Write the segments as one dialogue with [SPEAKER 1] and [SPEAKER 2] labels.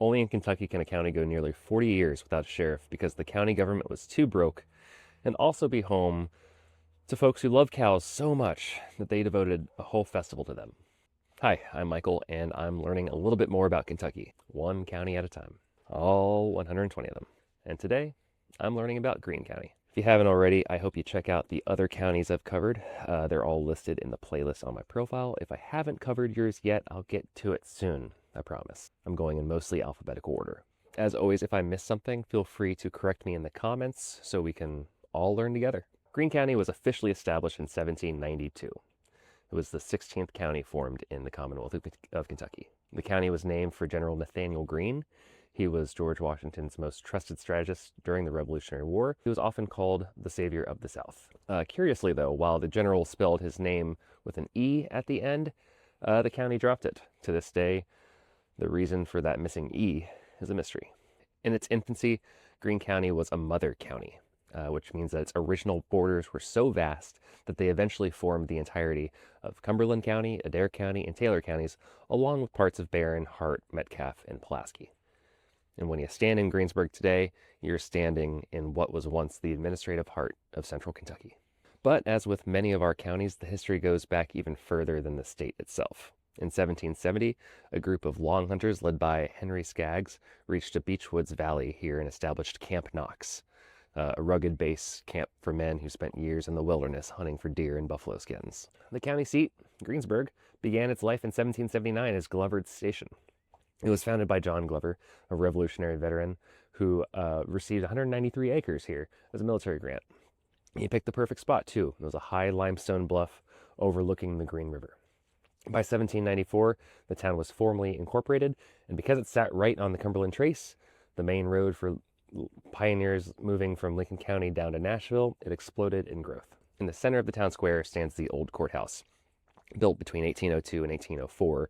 [SPEAKER 1] Only in Kentucky can a county go nearly 40 years without a sheriff because the county government was too broke, and also be home to folks who love cows so much that they devoted a whole festival to them. Hi, I'm Michael, and I'm learning a little bit more about Kentucky, one county at a time, all 120 of them. And today, I'm learning about Greene County. If you haven't already, I hope you check out the other counties I've covered. They're all listed in the playlist on my profile. If I haven't covered yours yet, I'll get to it soon, I promise. I'm going in mostly alphabetical order. As always, if I miss something, feel free to correct me in the comments so we can all learn together. Greene County was officially established in 1792. It was the 16th county formed in the Commonwealth of Kentucky. The county was named for General Nathaniel Greene. He was George Washington's most trusted strategist during the Revolutionary War. He was often called the Savior of the South. Curiously, though, while the general spelled his name with an E at the end, the county dropped it. To this day, the reason for that missing E is a mystery. In its infancy, Greene County was a mother county, which means that its original borders were so vast that they eventually formed the entirety of Cumberland County, Adair County, and Taylor counties, along with parts of Barron, Hart, Metcalfe, and Pulaski. And when you stand in Greensburg today, you're standing in what was once the administrative heart of central Kentucky. But as with many of our counties, the history goes back even further than the state itself. In 1770, a group of long hunters led by Henry Skaggs reached a Beechwoods Valley here and established Camp Knox, a rugged base camp for men who spent years in the wilderness hunting for deer and buffalo skins. The county seat, Greensburg, began its life in 1779 as Glover's Station. It was founded by John Glover, a Revolutionary veteran who received 193 acres here as a military grant. He picked the perfect spot, too. It was a high limestone bluff overlooking the Green River. By 1794, the town was formally incorporated, and because it sat right on the Cumberland Trace, the main road for pioneers moving from Lincoln County down to Nashville, it exploded in growth. In the center of the town square stands the old courthouse, built between 1802 and 1804,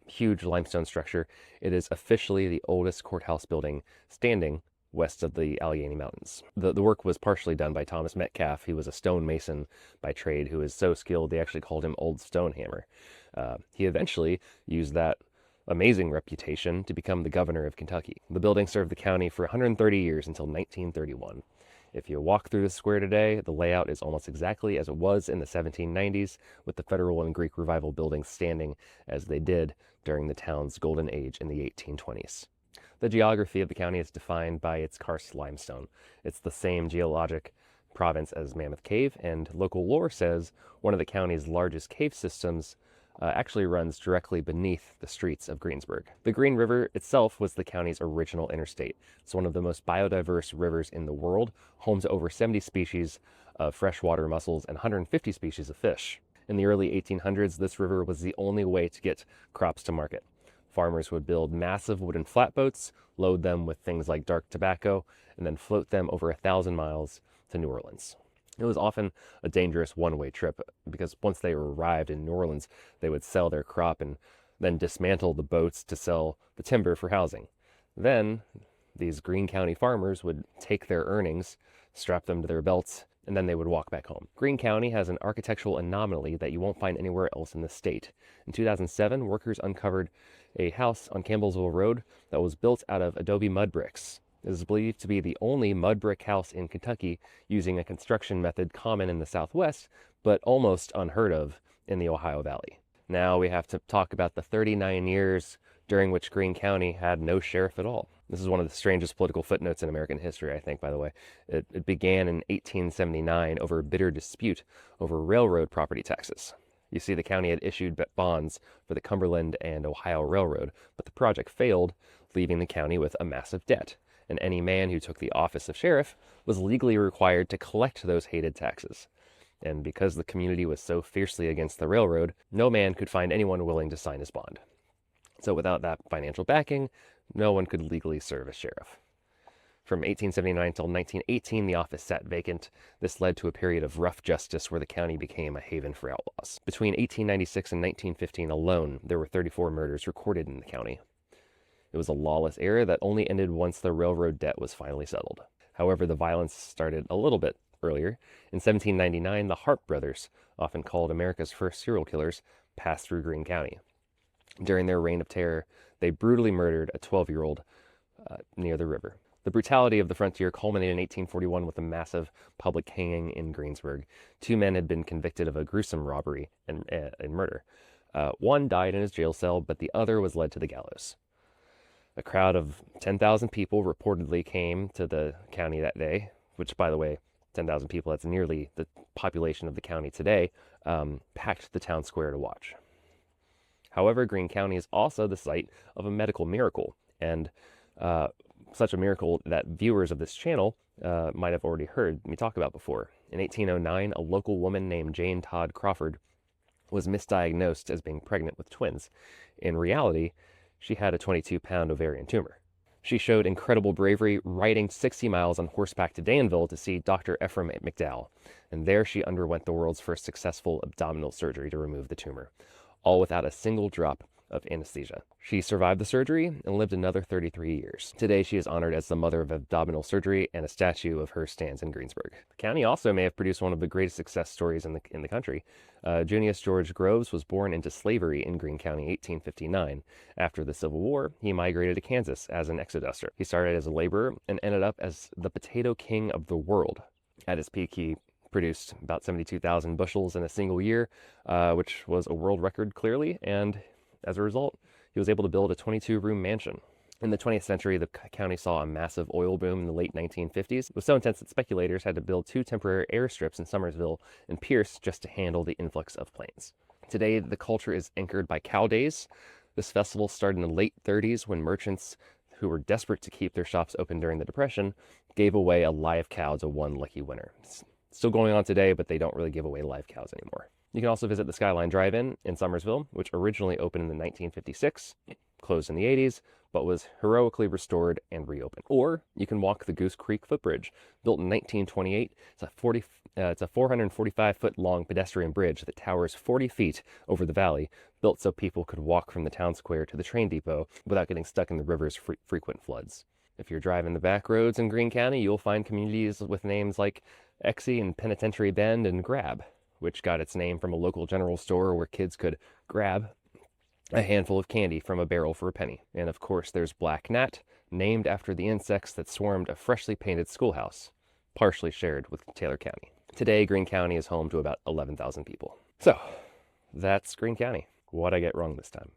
[SPEAKER 1] huge limestone structure. It is officially the oldest courthouse building standing west of the Allegheny Mountains. The work was partially done by Thomas Metcalfe. He was a stonemason by trade who was so skilled they actually called him Old Stonehammer. He eventually used that amazing reputation to become the governor of Kentucky. The building served the county for 130 years until 1931. If you walk through the square today, the layout is almost exactly as it was in the 1790s, with the Federal and Greek Revival buildings standing as they did during the town's golden age in the 1820s. The geography of the county is defined by its karst limestone. It's the same geologic province as Mammoth Cave, and local lore says one of the county's largest cave systems actually runs directly beneath the streets of Greensburg. The Green River itself was the county's original interstate. It's one of the most biodiverse rivers in the world, home to over 70 species of freshwater mussels and 150 species of fish. In the early 1800s, this river was the only way to get crops to market. Farmers would build massive wooden flatboats, load them with things like dark tobacco, and then float them over 1,000 miles to New Orleans. It was often a dangerous one-way trip because once they arrived in New Orleans, they would sell their crop and then dismantle the boats to sell the timber for housing. Then these Greene County farmers would take their earnings, strap them to their belts, and then they would walk back home. Greene County has an architectural anomaly that you won't find anywhere else in the state. In 2007, workers uncovered a house on Campbellsville Road that was built out of adobe mud bricks. It is believed to be the only mud brick house in Kentucky using a construction method common in the Southwest, but almost unheard of in the Ohio Valley. Now we have to talk about the 39 years during which Greene County had no sheriff at all. This is one of the strangest political footnotes in American history, I think, by the way. It began in 1879 over a bitter dispute over railroad property taxes. You see, the county had issued bonds for the Cumberland and Ohio Railroad, but the project failed, leaving the county with a massive debt. And any man who took the office of sheriff was legally required to collect those hated taxes. And because the community was so fiercely against the railroad, no man could find anyone willing to sign his bond. So without that financial backing, no one could legally serve as sheriff. From 1879 until 1918, the office sat vacant. This led to a period of rough justice where the county became a haven for outlaws. Between 1896 and 1915 alone, there were 34 murders recorded in the county. It was a lawless era that only ended once the railroad debt was finally settled. However, the violence started a little bit earlier. In 1799, the Hart brothers, often called America's first serial killers, passed through Greene County. During their reign of terror, they brutally murdered a 12-year-old near the river. The brutality of the frontier culminated in 1841 with a massive public hanging in Greensburg. Two men had been convicted of a gruesome robbery and murder. One died in his jail cell, but the other was led to the gallows. A crowd of 10,000 people reportedly came to the county that day, which, by the way, 10,000 people, that's nearly the population of the county today, packed the town square to watch. However, Greene County is also the site of a medical miracle, and such a miracle that viewers of this channel might have already heard me talk about before. In 1809, a local woman named Jane Todd Crawford was misdiagnosed as being pregnant with twins. In reality, she had a 22-pound ovarian tumor. She showed incredible bravery, riding 60 miles on horseback to Danville to see Dr. Ephraim McDowell, and there she underwent the world's first successful abdominal surgery to remove the tumor, all without a single drop of anesthesia. She survived the surgery and lived another 33 years. Today, she is honored as the mother of abdominal surgery, and a statue of her stands in Greensburg. The county also may have produced one of the greatest success stories in the country. Junius George Groves was born into slavery in Greene County, 1859. After the Civil War, he migrated to Kansas as an exoduster. He started as a laborer and ended up as the potato king of the world. At his peak, he produced about 72,000 bushels in a single year, which was a world record clearly, and as a result, he was able to build a 22-room mansion. In the 20th century, the county saw a massive oil boom in the late 1950s. It was so intense that speculators had to build 2 temporary airstrips in Summersville and Pierce just to handle the influx of planes. Today, the culture is anchored by cow days. This festival started in the late 30s when merchants who were desperate to keep their shops open during the Depression gave away a live cow to one lucky winner. It's still going on today, but they don't really give away live cows anymore. You can also visit the Skyline Drive-In in Summersville, which originally opened in 1956, closed in the 80s, but was heroically restored and reopened. Or you can walk the Goose Creek Footbridge, built in 1928. It's a 445-foot long pedestrian bridge that towers 40 feet over the valley, built so people could walk from the town square to the train depot without getting stuck in the river's frequent floods. If you're driving the back roads in Greene County, you'll find communities with names like Exie and Penitentiary Bend and Grab, which got its name from a local general store where kids could grab a handful of candy from a barrel for a penny. And of course, there's Black Gnat, named after the insects that swarmed a freshly painted schoolhouse, partially shared with Taylor County. Today, Greene County is home to about 11,000 people. So, that's Greene County. What'd I get wrong this time?